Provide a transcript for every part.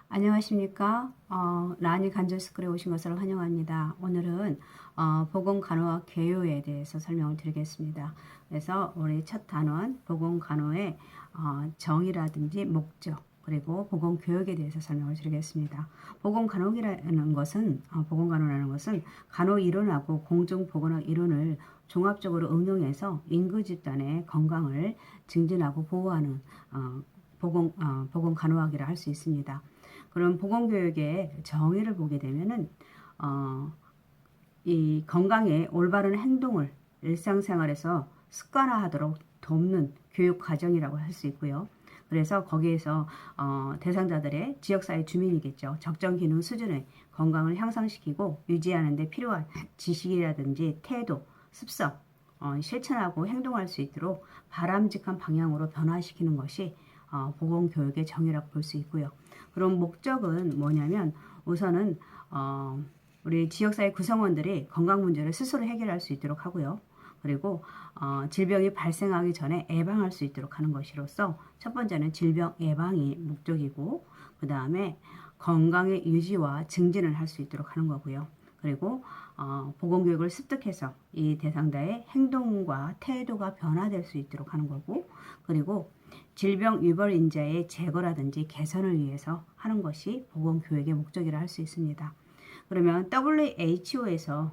안녕하십니까? 라니 간절스쿨에 오신 것을 환영합니다. 오늘은 보건간호와 개요에 대해서 설명을 드리겠습니다. 그래서 우리 첫 단원 보건간호의 정의라든지 목적 그리고 보건교육에 대해서 설명을 드리겠습니다. 보건간호라는 것은 간호 이론하고 공중보건학 이론을 종합적으로 응용해서 인구 집단의 건강을 증진하고 보호하는 보건간호학이라 할 수 있습니다. 그럼 보건교육의 정의를 보게 되면은 이 건강의 올바른 행동을 일상생활에서 습관화하도록 돕는 교육 과정이라고 할 수 있고요. 그래서 거기에서 대상자들의 지역사회 주민이겠죠. 적정 기능 수준의 건강을 향상시키고 유지하는 데 필요한 지식이라든지 태도, 습성, 실천하고 행동할 수 있도록 바람직한 방향으로 변화시키는 것이 보건교육의 정의라고 볼 수 있고요. 그럼 목적은 뭐냐면 우선은 우리 지역사회 구성원들이 건강 문제를 스스로 해결할 수 있도록 하고요. 그리고 질병이 발생하기 전에 예방할 수 있도록 하는 것이로서 첫 번째는 질병 예방이 목적이고 그 다음에 건강의 유지와 증진을 할 수 있도록 하는 거고요. 그리고 보건교육을 습득해서 이 대상자의 행동과 태도가 변화될 수 있도록 하는 거고 그리고 질병 유발 인자의 제거라든지 개선을 위해서 하는 것이 보건교육의 목적이라 할 수 있습니다. 그러면 WHO에서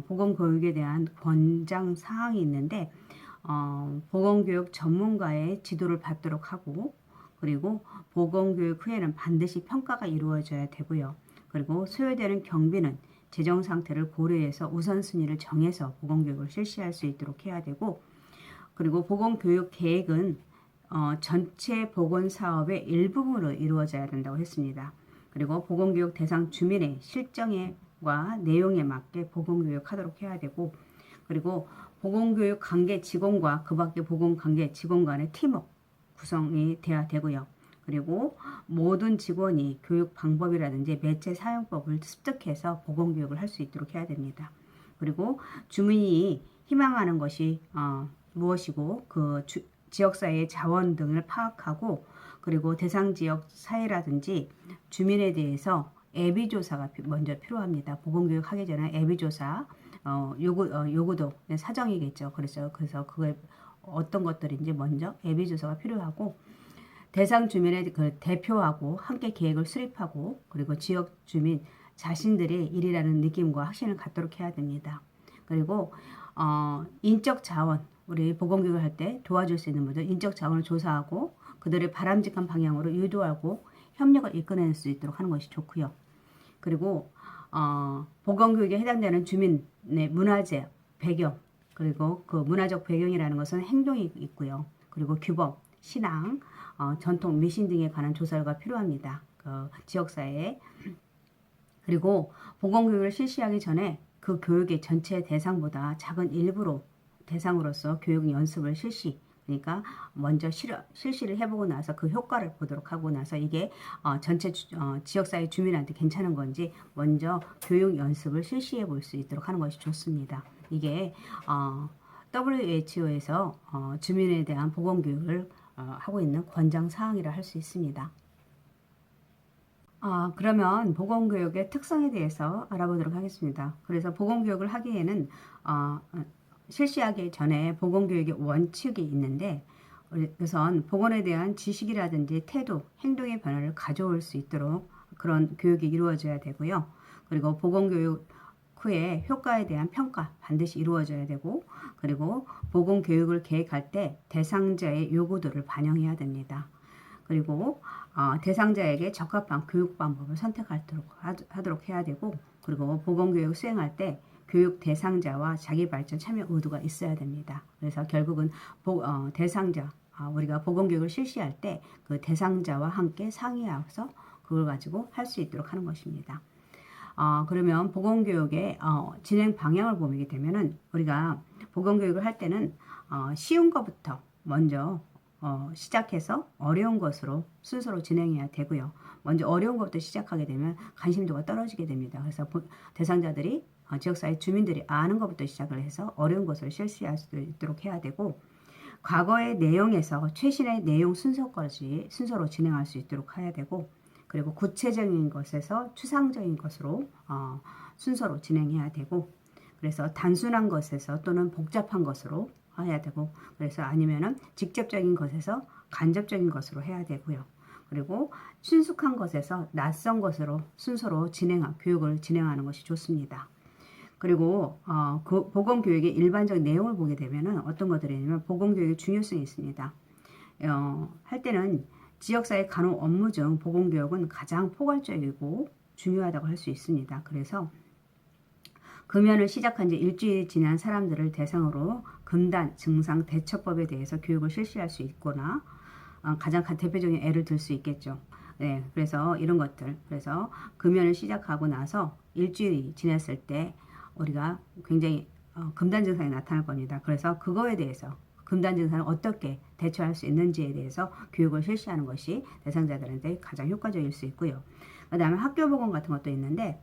보건교육에 대한 권장 사항이 있는데 보건교육 전문가의 지도를 받도록 하고 그리고 보건교육 후에는 반드시 평가가 이루어져야 되고요. 그리고 소요되는 경비는 재정 상태를 고려해서 우선순위를 정해서 보건교육을 실시할 수 있도록 해야 되고 그리고 보건교육 계획은 전체 보건사업의 일부분으로 이루어져야 된다고 했습니다. 그리고 보건교육 대상 주민의 실정과 내용에 맞게 보건교육하도록 해야 되고 그리고 보건교육 관계 직원과 그 밖에 보건관계 직원 간의 팀워크 구성이 돼야 되고요. 그리고 모든 직원이 교육 방법이라든지 매체 사용법을 습득해서 보건교육을 할 수 있도록 해야 됩니다. 그리고 주민이 희망하는 것이 무엇이고 그 지역사회의 자원 등을 파악하고 그리고 대상 지역 사회라든지 주민에 대해서 애비조사가 먼저 필요합니다. 보건교육 하기 전에 애비조사 요구도 사정이겠죠. 그래서 그거에 어떤 것들인지 먼저 애비조사가 필요하고 대상 주민의 그 대표하고 함께 계획을 수립하고 그리고 지역 주민 자신들의 일이라는 느낌과 확신을 갖도록 해야 됩니다. 그리고 인적 자원 우리 보건교육을 할 때 도와줄 수 있는 분들 인적 자원을 조사하고 그들의 바람직한 방향으로 유도하고 협력을 이끌어낼 수 있도록 하는 것이 좋고요. 그리고 보건교육에 해당되는 주민의 문화재 배경 그리고 그 문화적 배경이라는 것은 행동이 있고요. 그리고 규범, 신앙, 전통, 미신 등에 관한 조사가 필요합니다. 그 지역사회에. 그리고 보건교육을 실시하기 전에 그 교육의 전체 대상보다 작은 일부로 대상으로서 교육 연습을 그러니까 먼저 실시를 해보고 나서 그 효과를 보도록 하고 나서 이게 전체 지역사회 주민한테 괜찮은 건지 먼저 교육 연습을 실시해 볼 수 있도록 하는 것이 좋습니다. 이게 WHO에서 주민에 대한 보건교육을 하고 있는 권장사항이라 할 수 있습니다. 그러면 보건교육의 특성에 대해서 알아보도록 하겠습니다. 그래서 보건교육을 하기에는 실시하기 전에 보건교육의 원칙이 있는데 우선 보건에 대한 지식이라든지 태도, 행동의 변화를 가져올 수 있도록 그런 교육이 이루어져야 되고요. 그리고 보건교육 후에 효과에 대한 평가 반드시 이루어져야 되고 그리고 보건교육을 계획할 때 대상자의 요구도를 반영해야 됩니다. 그리고 대상자에게 적합한 교육 방법을 선택하도록 해야 되고 그리고 보건교육 수행할 때 교육 대상자와 자기 발전 참여 의도가 있어야 됩니다. 그래서 결국은 대상자 우리가 보건교육을 실시할 때 그 대상자와 함께 상의해서 그걸 가지고 할 수 있도록 하는 것입니다. 그러면 보건교육의 진행 방향을 보게 되면은 우리가 보건교육을 할 때는 쉬운 것부터 먼저 시작해서 어려운 것으로 순서로 진행해야 되고요. 먼저 어려운 것부터 시작하게 되면 관심도가 떨어지게 됩니다. 그래서 대상자들이 지역사회 주민들이 아는 것부터 시작을 해서 어려운 것을 실시할 수 있도록 해야 되고 과거의 내용에서 최신의 내용 순서까지 순서로 진행할 수 있도록 해야 되고 그리고 구체적인 것에서 추상적인 것으로 순서로 진행해야 되고, 그래서 단순한 것에서 또는 복잡한 것으로 해야 되고, 그래서 아니면은 직접적인 것에서 간접적인 것으로 해야 되고요. 그리고 친숙한 것에서 낯선 것으로 순서로 교육을 진행하는 것이 좋습니다. 그리고 그 보건교육의 일반적인 내용을 보게 되면은 어떤 것들이 있냐면 보건교육의 중요성이 있습니다. 할 때는 지역사회 간호 업무 중 보건교육은 가장 포괄적이고 중요하다고 할 수 있습니다. 그래서 금연을 시작한 지 일주일 지난 사람들을 대상으로 금단, 증상, 대처법에 대해서 교육을 실시할 수 있거나 가장 대표적인 예를 들 수 있겠죠. 네, 그래서 이런 것들. 그래서 금연을 시작하고 나서 일주일이 지났을 때 우리가 굉장히 금단 증상이 나타날 겁니다. 그래서 그거에 대해서 금단 증상을 어떻게 대처할 수 있는지에 대해서 교육을 실시하는 것이 대상자들한테 가장 효과적일 수 있고요. 그 다음에 학교 보건 같은 것도 있는데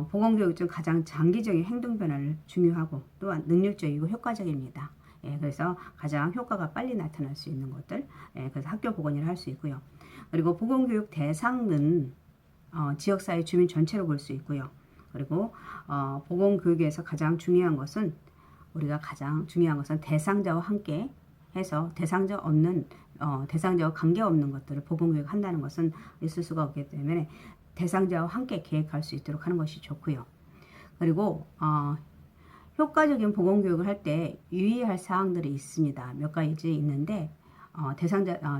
보건교육 중 가장 장기적인 행동 변화를 중요하고 또한 능률적이고 효과적입니다. 예, 그래서 가장 효과가 빨리 나타날 수 있는 것들, 예, 그래서 학교 보건을 할 수 있고요. 그리고 보건교육 대상은 지역사회 주민 전체로 볼 수 있고요. 그리고 보건교육에서 가장 중요한 것은 대상자와 함께 해서 대상자와 관계없는 것들을 보건교육 한다는 것은 있을 수가 없기 때문에 대상자와 함께 계획할 수 있도록 하는 것이 좋고요. 그리고 효과적인 보건교육을 할 때 유의할 사항들이 있습니다. 몇 가지 있는데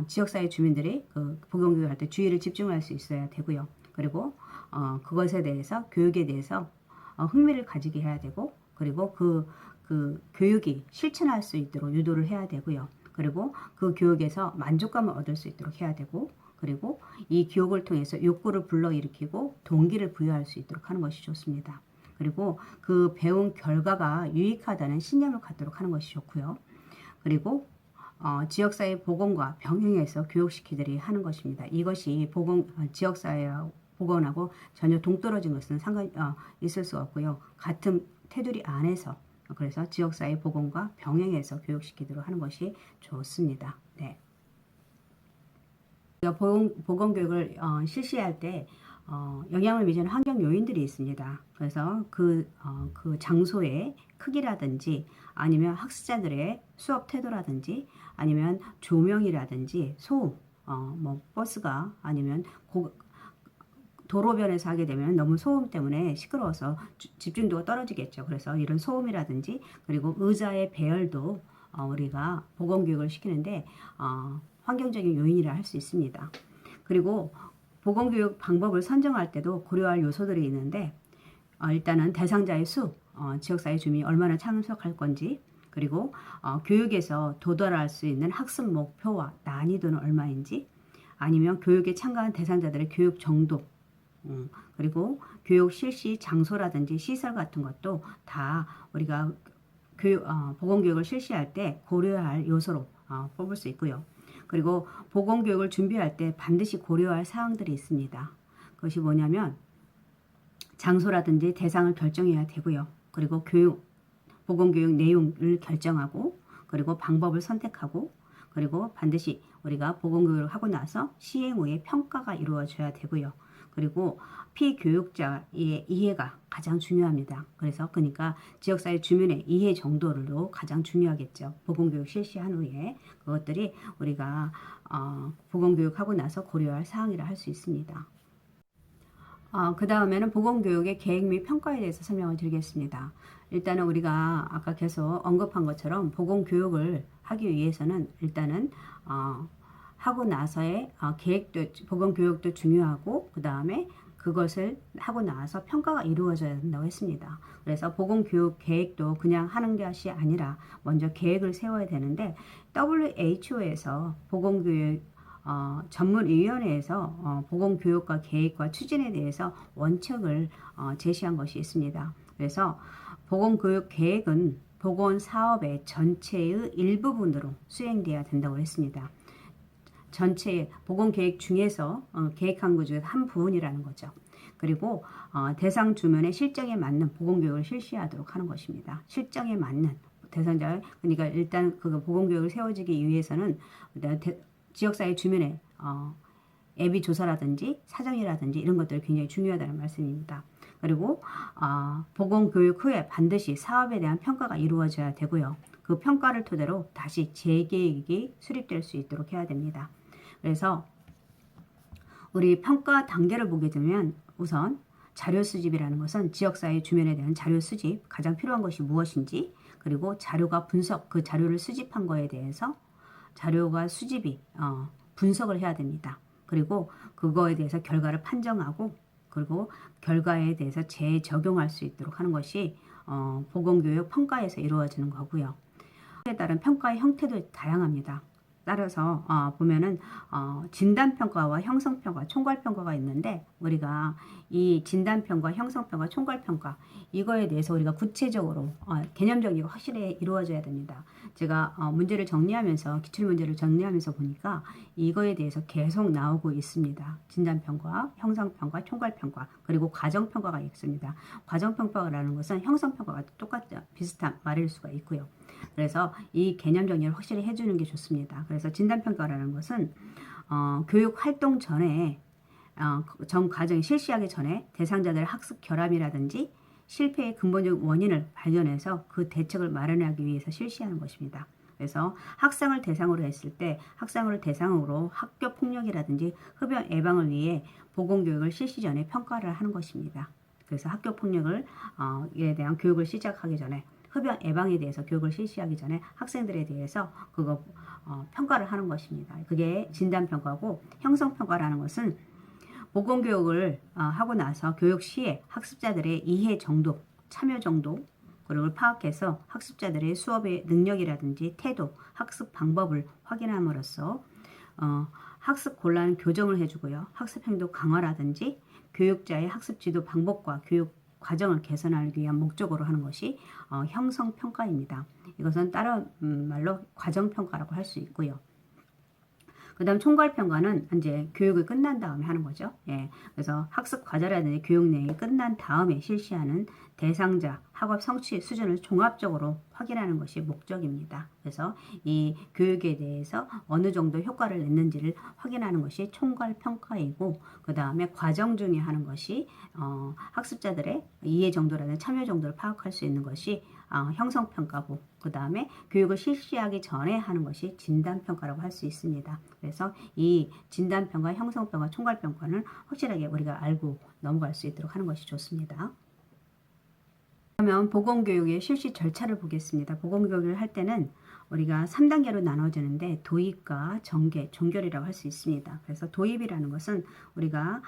지역사회 주민들이 그 보건교육을 할 때 주의를 집중할 수 있어야 되고요. 그리고 그것에 대해서 교육에 대해서 흥미를 가지게 해야 되고, 그리고 그 교육이 실천할 수 있도록 유도를 해야 되고요. 그리고 그 교육에서 만족감을 얻을 수 있도록 해야 되고, 그리고 이 교육을 통해서 욕구를 불러일으키고 동기를 부여할 수 있도록 하는 것이 좋습니다. 그리고 그 배운 결과가 유익하다는 신념을 갖도록 하는 것이 좋고요. 그리고 지역사회 보건과 병행해서 교육시키들이 하는 것입니다. 이것이 지역사회 보건하고 전혀 동떨어진 것은 있을 수 없고요. 같은 테두리 안에서, 그래서 지역사회 보건과 병행해서 교육시키도록 하는 것이 좋습니다. 네. 보건교육을 실시할 때 영향을 미치는 환경 요인들이 있습니다. 그래서 그 장소의 크기라든지 아니면 학습자들의 수업 태도라든지 아니면 조명이라든지 소음, 버스가 아니면 도로변에서 하게 되면 너무 소음 때문에 시끄러워서 집중도가 떨어지겠죠. 그래서 이런 소음이라든지 그리고 의자의 배열도 우리가 보건교육을 시키는데 환경적인 요인이라 할 수 있습니다. 그리고 보건교육 방법을 선정할 때도 고려할 요소들이 있는데 일단은 대상자의 수, 지역사회 주민이 얼마나 참석할 건지, 그리고 교육에서 도달할 수 있는 학습 목표와 난이도는 얼마인지, 아니면 교육에 참가한 대상자들의 교육 정도, 그리고 교육 실시 장소라든지 시설 같은 것도 다 우리가 보건교육을 실시할 때 고려할 요소로 뽑을 수 있고요. 그리고 보건교육을 준비할 때 반드시 고려할 사항들이 있습니다. 그것이 뭐냐면 장소라든지 대상을 결정해야 되고요. 그리고 보건교육 내용을 결정하고, 그리고 방법을 선택하고, 그리고 반드시 우리가 보건교육을 하고 나서 시행 후에 평가가 이루어져야 되고요. 그리고 피교육자의 이해가 가장 중요합니다. 그러니까 지역사회 주민의 이해 정도도 가장 중요하겠죠. 보건교육 실시한 후에 그것들이 우리가 보건교육하고 나서 고려할 사항이라 할 수 있습니다. 그 다음에는 보건교육의 계획 및 평가에 대해서 설명을 드리겠습니다. 일단은 우리가 아까 계속 언급한 것처럼 보건교육을 하기 위해서는 일단은 하고 나서의 보건교육도 중요하고, 그 다음에 그것을 하고 나서 평가가 이루어져야 된다고 했습니다. 그래서 보건교육 계획도 그냥 하는 것이 아니라 먼저 계획을 세워야 되는데, WHO에서 보건교육 전문위원회에서 보건교육과 계획과 추진에 대해서 원칙을 제시한 것이 있습니다. 그래서 보건교육 계획은 보건사업의 전체의 일부분으로 수행되어야 된다고 했습니다. 전체 보건계획 중에서 계획한 것 중에 한 부분이라는 거죠. 그리고 대상 주민의 실정에 맞는 보건교육을 실시하도록 하는 것입니다. 실정에 맞는 대상자, 그러니까 일단 그 보건교육을 세워지기 위해서는 지역사회 주민의 예비 조사라든지 사정이라든지 이런 것들이 굉장히 중요하다는 말씀입니다. 그리고 보건교육 후에 반드시 사업에 대한 평가가 이루어져야 되고요. 그 평가를 토대로 다시 재계획이 수립될 수 있도록 해야 됩니다. 그래서 우리 평가 단계를 보게 되면 우선 자료 수집이라는 것은 지역사회 주민에 대한 자료 수집, 가장 필요한 것이 무엇인지, 그리고 자료가 분석, 그 자료를 수집한 거에 대해서 자료가 수집이 분석을 해야 됩니다. 그리고 그거에 대해서 결과를 판정하고, 그리고 결과에 대해서 재적용할 수 있도록 하는 것이 보건교육 평가에서 이루어지는 거고요. 에 따른 평가의 형태도 다양합니다. 따라서 보면은 진단평가와 형성평가, 총괄평가가 있는데, 우리가 이 진단평가, 형성평가, 총괄평가 이거에 대해서 우리가 구체적으로 개념 정리가 확실히 이루어져야 됩니다. 제가 문제를 정리하면서, 기출문제를 정리하면서 보니까 이거에 대해서 계속 나오고 있습니다. 진단평가, 형성평가, 총괄평가, 그리고 과정평가가 있습니다. 과정평가라는 것은 형성평가가 똑같죠. 비슷한 말일 수가 있고요. 그래서 이 개념 정리를 확실히 해주는 게 좋습니다. 그래서 진단평가라는 것은 교육 활동 전에 전 과정이 실시하기 전에 대상자들의 학습 결함이라든지 실패의 근본적 원인을 발견해서 그 대책을 마련하기 위해서 실시하는 것입니다. 그래서 학생을 대상으로 했을 때 학생을 대상으로 학교 폭력이라든지 흡연 예방을 위해 보건교육을 실시 전에 평가를 하는 것입니다. 그래서 학교 폭력을 에 대한 교육을 시작하기 전에, 흡연 예방에 대해서 교육을 실시하기 전에 학생들에 대해서 그거 평가를 하는 것입니다. 그게 진단평가고, 형성평가라는 것은 보건교육을 하고 나서 교육 시에 학습자들의 이해 정도, 참여 정도, 그걸 파악해서 학습자들의 수업의 능력이라든지 태도, 학습 방법을 확인함으로써 학습 곤란 교정을 해주고요. 학습 행동 강화라든지 교육자의 학습 지도 방법과 교육 과정을 개선하기 위한 목적으로 하는 것이 형성평가입니다. 이것은 다른 말로 과정평가라고 할 수 있고요. 그 다음 총괄평가는 이제 교육이 끝난 다음에 하는 거죠. 예. 그래서 학습 과제라든지 교육 내용이 끝난 다음에 실시하는 대상자 학업 성취 수준을 종합적으로 확인하는 것이 목적입니다. 그래서 이 교육에 대해서 어느 정도 효과를 냈는지를 확인하는 것이 총괄평가이고, 그 다음에 과정 중에 하는 것이 학습자들의 이해 정도라든지 참여 정도를 파악할 수 있는 것이 형성평가고, 그 다음에 교육을 실시하기 전에 하는 것이 진단평가라고 할 수 있습니다. 그래서 이 진단평가, 형성평가, 총괄평가는 확실하게 우리가 알고 넘어갈 수 있도록 하는 것이 좋습니다. 그러면 보건교육의 실시 절차를 보겠습니다. 보건교육을 할 때는 우리가 3단계로 나눠지는데 도입과 전개, 종결이라고 할 수 있습니다. 그래서 도입이라는 것은 우리가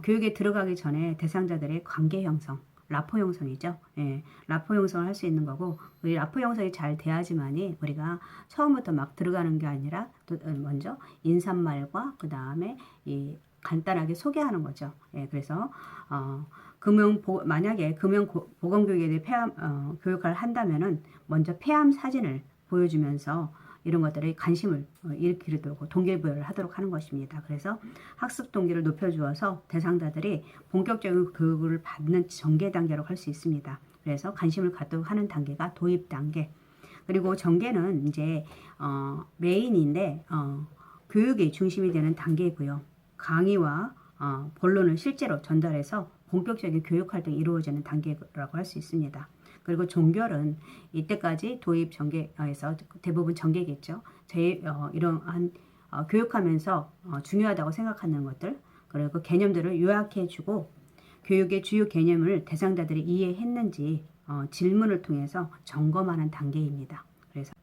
교육에 들어가기 전에 대상자들의 관계 형성, 라포 형성이죠. 예, 라포 형성을 할 수 있는 거고, 이 라포 형성이 잘 돼야지만이 우리가 처음부터 막 들어가는 게 아니라 먼저 인사말과 그 다음에 이 간단하게 소개하는 거죠. 예, 그래서 만약에 보건교육에 대해 교육을 한다면은 먼저 폐암 사진을 보여주면서 이런 것들에 관심을 일으키도록 동기부여를 하도록 하는 것입니다. 그래서 학습 동기를 높여주어서 대상자들이 본격적인 교육을 받는 전개 단계로 할 수 있습니다. 그래서 관심을 갖도록 하는 단계가 도입 단계. 그리고 전개는 이제 메인인데 교육이 중심이 되는 단계이고요. 강의와 본론을 실제로 전달해서 본격적인 교육 활동이 이루어지는 단계라고 할 수 있습니다. 그리고 종결은 이때까지 도입 전개에서 대부분 전개겠죠. 이러한 교육하면서 중요하다고 생각하는 것들, 그리고 개념들을 요약해주고 교육의 주요 개념을 대상자들이 이해했는지 질문을 통해서 점검하는 단계입니다. 그래서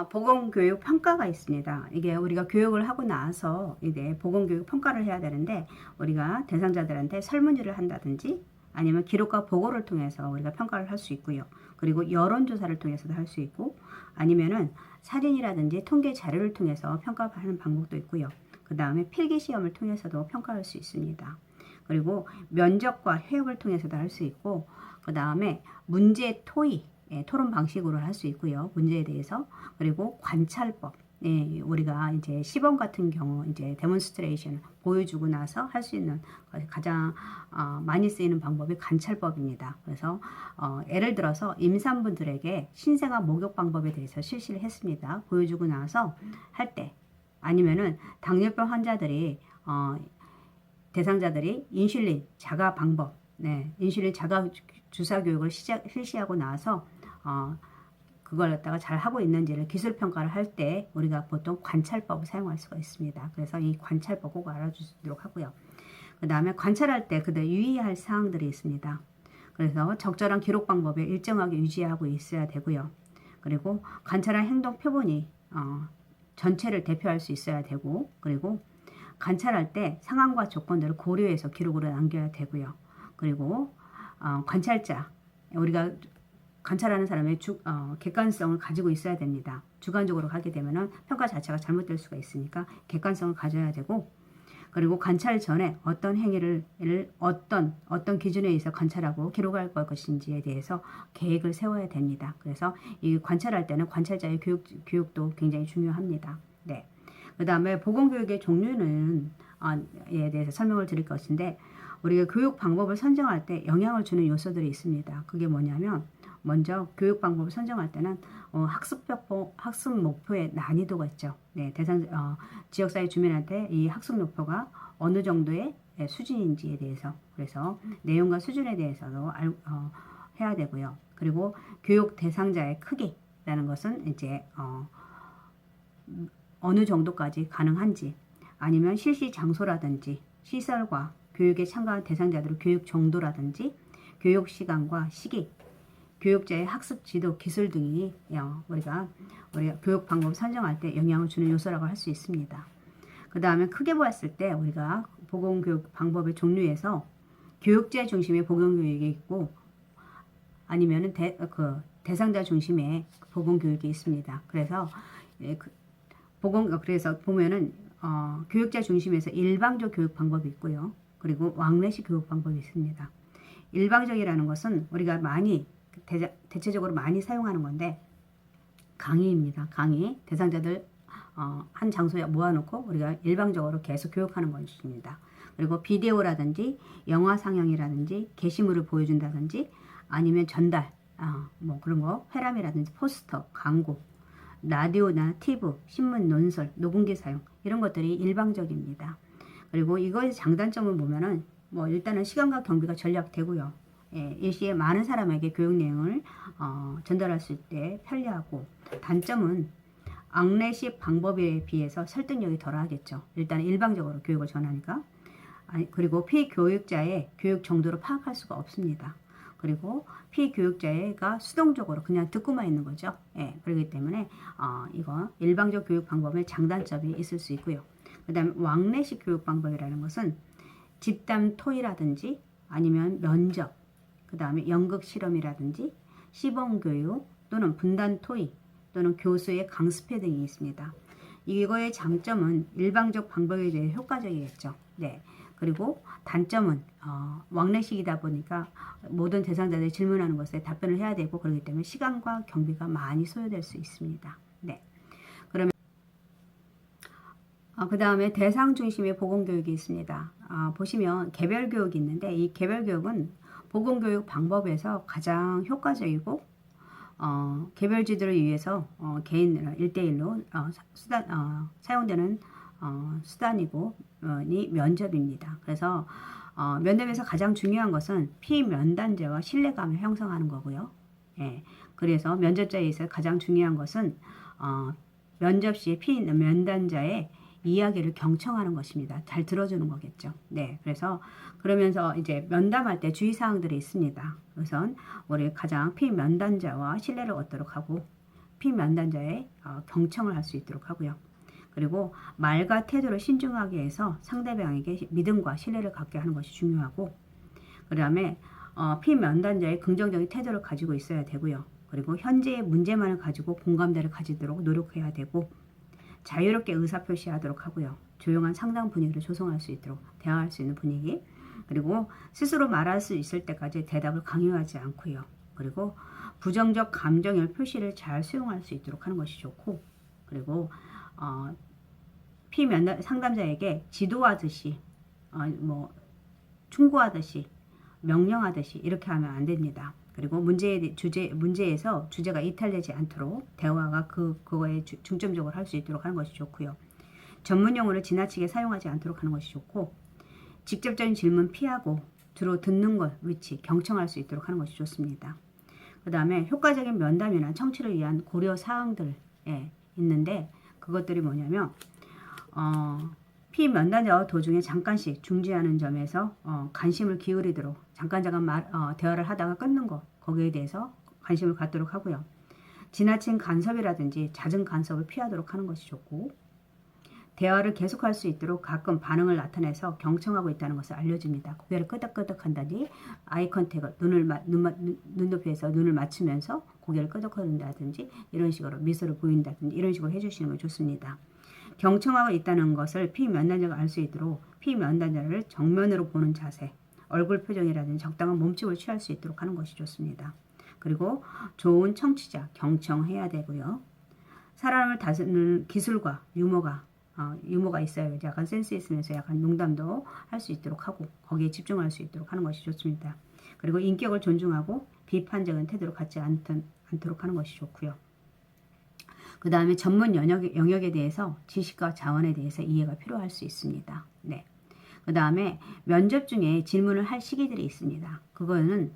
보건교육 평가가 있습니다. 이게 우리가 교육을 하고 나서 이제 보건교육 평가를 해야 되는데, 우리가 대상자들한테 설문지를 한다든지 아니면 기록과 보고를 통해서 우리가 평가를 할 수 있고요. 그리고 여론조사를 통해서도 할 수 있고, 아니면은 사진이라든지 통계 자료를 통해서 평가하는 방법도 있고요. 그 다음에 필기시험을 통해서도 평가할 수 있습니다. 그리고 면접과 회업을 통해서도 할 수 있고, 그 다음에 문제 토의, 토론 방식으로 할 수 있고요. 문제에 대해서. 그리고 관찰법. 우리가 이제 시범 같은 경우 이제 데몬스트레이션 보여주고 나서 할 수 있는 가장 많이 쓰이는 방법이 관찰법입니다. 그래서 예를 들어서 임산부들에게 신생아 목욕 방법에 대해서 실시를 했습니다. 보여주고 나서 할 때 아니면은 당뇨병 환자들이 대상자들이 인슐린 자가 방법, 인슐린 자가 주사 교육을 실시하고 나서 그걸 갖다가 잘 하고 있는지를 기술 평가를 할 때 우리가 보통 관찰법을 사용할 수가 있습니다. 그래서 이 관찰법 꼭 알아주시도록 하고요. 그 다음에 관찰할 때 그들 유의할 사항들이 있습니다. 그래서 적절한 기록 방법을 일정하게 유지하고 있어야 되고요. 그리고 관찰한 행동 표본이 전체를 대표할 수 있어야 되고, 그리고 관찰할 때 상황과 조건들을 고려해서 기록으로 남겨야 되고요. 그리고 관찰자, 우리가 관찰하는 사람의 객관성을 가지고 있어야 됩니다. 주관적으로 하게 되면 평가 자체가 잘못될 수가 있으니까 객관성을 가져야 되고, 그리고 관찰 전에 어떤 행위를 어떤 기준에 의해서 관찰하고 기록할 것인지에 대해서 계획을 세워야 됩니다. 그래서 이 관찰할 때는 관찰자의 교육도 굉장히 중요합니다. 네. 그 다음에 보건교육의 종류는 에 대해서 설명을 드릴 것인데, 우리가 교육 방법을 선정할 때 영향을 주는 요소들이 있습니다. 그게 뭐냐면, 먼저 교육 방법을 선정할 때는 학습 목표의 난이도가 있죠. 네, 지역사회 주민한테 이 학습 목표가 어느 정도의 수준인지에 대해서, 그래서 내용과 수준에 대해서도 해야 되고요. 그리고 교육 대상자의 크기라는 것은 이제 어느 정도까지 가능한지, 아니면 실시 장소라든지 시설과 교육에 참가한 대상자들의 교육 정도라든지 교육 시간과 시기, 교육자의 학습 지도 기술 등이 우리가 교육 방법 선정할 때 영향을 주는 요소라고 할 수 있습니다. 그 다음에 크게 보았을 때 우리가 보건교육 방법의 종류에서 교육자 중심의 보건교육이 있고, 아니면은 대상자 중심의 보건교육이 있습니다. 그래서 그래서 보면은 교육자 중심에서 일방적 교육 방법이 있고요. 그리고 왕래식 교육 방법이 있습니다. 일방적이라는 것은 우리가 대체적으로 많이 사용하는 건데, 강의입니다. 강의. 대상자들 한 장소에 모아놓고 우리가 일방적으로 계속 교육하는 것입니다. 그리고 비디오라든지 영화 상영이라든지 게시물을 보여준다든지, 아니면 전달, 뭐 그런 거, 회람이라든지 포스터, 광고, 라디오나 TV, 신문, 논설, 녹음기 사용, 이런 것들이 일방적입니다. 그리고 이거의 장단점을 보면은 일단은 시간과 경비가 절약되고요. 일시에 많은 사람에게 교육 내용을 전달할 수 있을 때 편리하고, 단점은 앙내식 방법에 비해서 설득력이 덜하겠죠. 일단 일방적으로 교육을 전하니까. 그리고 피교육자의 교육 정도를 파악할 수가 없습니다. 그리고 피교육자가 수동적으로 그냥 듣고만 있는 거죠. 그렇기 때문에 이거 일방적 교육 방법의 장단점이 있을 수 있고요. 그 다음에 왕래식 교육 방법이라는 것은 집단 토의라든지 아니면 면접, 그 다음에 연극 실험이라든지 시범교육 또는 분단 토의 또는 교수의 강습회 등이 있습니다. 이거의 장점은 일방적 방법에 대해 효과적이겠죠. 네. 그리고 단점은 왕래식이다 보니까 모든 대상자들이 질문하는 것에 답변을 해야 되고, 그렇기 때문에 시간과 경비가 많이 소요될 수 있습니다. 네. 그러면 그 다음에 대상 중심의 보건교육이 있습니다. 보시면 개별교육이 있는데, 이 개별교육은 보건교육 방법에서 가장 효과적이고 개별 지도를 위해서 개인 1대1로 사용되는 수단이고 면접입니다. 그래서 면접에서 가장 중요한 것은 피면담자와 신뢰감을 형성하는 거고요. 그래서 면접자에 있어 가장 중요한 것은 면접 시 피면담자의 이야기를 경청하는 것입니다. 잘 들어주는 거겠죠. 네, 그래서 그러면서 이제 면담할 때 주의사항들이 있습니다. 우선 우리 가장 피면담자와 신뢰를 얻도록 하고, 피면담자의 경청을 할 수 있도록 하고요. 그리고 말과 태도를 신중하게 해서 상대방에게 믿음과 신뢰를 갖게 하는 것이 중요하고, 그 다음에 피면담자의 긍정적인 태도를 가지고 있어야 되고요. 그리고 현재의 문제만을 가지고 공감대를 가지도록 노력해야 되고, 자유롭게 의사표시하도록 하고요. 조용한 상담 분위기를 조성할 수 있도록 대화할 수 있는 분위기, 그리고 스스로 말할 수 있을 때까지 대답을 강요하지 않고요. 그리고 부정적 감정의 표시를 잘 수용할 수 있도록 하는 것이 좋고, 그리고 피면담 상담자에게 지도하듯이 충고하듯이 명령하듯이 이렇게 하면 안 됩니다. 그리고 문제에서 주제가 이탈되지 않도록 대화가 그거에 중점적으로 할 수 있도록 하는 것이 좋고요. 전문 용어를 지나치게 사용하지 않도록 하는 것이 좋고, 직접적인 질문 피하고 주로 듣는 것, 위치, 경청할 수 있도록 하는 것이 좋습니다. 그 다음에 효과적인 면담이나 청취를 위한 고려 사항들에 있는데, 그것들이 뭐냐면 피면담자와 도중에 잠깐씩 중지하는 점에서 관심을 기울이도록, 잠깐 대화를 하다가 끊는 거, 거기에 대해서 관심을 갖도록 하고요. 지나친 간섭이라든지 잦은 간섭을 피하도록 하는 것이 좋고, 대화를 계속할 수 있도록 가끔 반응을 나타내서 경청하고 있다는 것을 알려줍니다. 고개를 끄덕끄덕 한다든지, 아이 컨택을 눈높이에서 눈을 맞추면서 고개를 끄덕거린다든지, 이런 식으로 미소를 보인다든지, 이런 식으로 해주시는 게 좋습니다. 경청하고 있다는 것을 피면담자가 알 수 있도록 피면담자를 정면으로 보는 자세, 얼굴 표정이라든지 적당한 몸집을 취할 수 있도록 하는 것이 좋습니다. 그리고 좋은 청취자, 경청해야 되고요. 사람을 다스리는 기술과 유머가 있어요. 약간 센스 있으면서 약간 농담도 할 수 있도록 하고, 거기에 집중할 수 있도록 하는 것이 좋습니다. 그리고 인격을 존중하고 비판적인 태도를 갖지 않도록 하는 것이 좋고요. 그 다음에 전문 영역에 대해서 지식과 자원에 대해서 이해가 필요할 수 있습니다. 네. 그 다음에 면접 중에 질문을 할 시기들이 있습니다. 그거는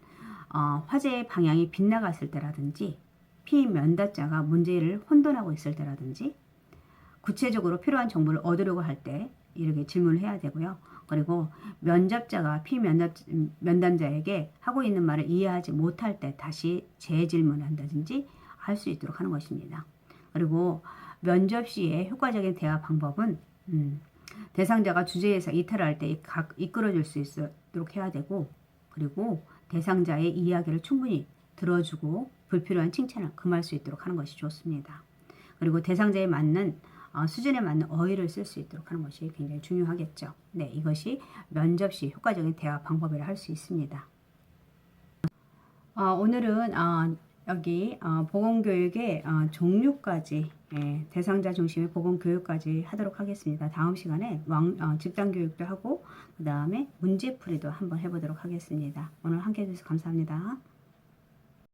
화제의 방향이 빗나갔을 때라든지, 피면담자가 문제를 혼돈하고 있을 때라든지, 구체적으로 필요한 정보를 얻으려고 할 때 이렇게 질문을 해야 되고요. 그리고 면접자가 피면담자에게 하고 있는 말을 이해하지 못할 때 다시 재질문을 한다든지 할 수 있도록 하는 것입니다. 그리고 면접 시에 효과적인 대화 방법은 대상자가 주제에서 이탈할 때 이끌어줄 수 있도록 해야 되고, 그리고 대상자의 이야기를 충분히 들어주고 불필요한 칭찬을 금할 수 있도록 하는 것이 좋습니다. 그리고 대상자에 맞는 수준에 맞는 어휘를 쓸 수 있도록 하는 것이 굉장히 중요하겠죠. 네, 이것이 면접 시 효과적인 대화 방법이라 할 수 있습니다. 오늘은 여기 보건교육의 종류까지, 대상자 중심의 보건교육까지 하도록 하겠습니다. 다음 시간에 집단교육도 하고, 그 다음에 문제풀이도 한번 해보도록 하겠습니다. 오늘 함께 해주셔서 감사합니다.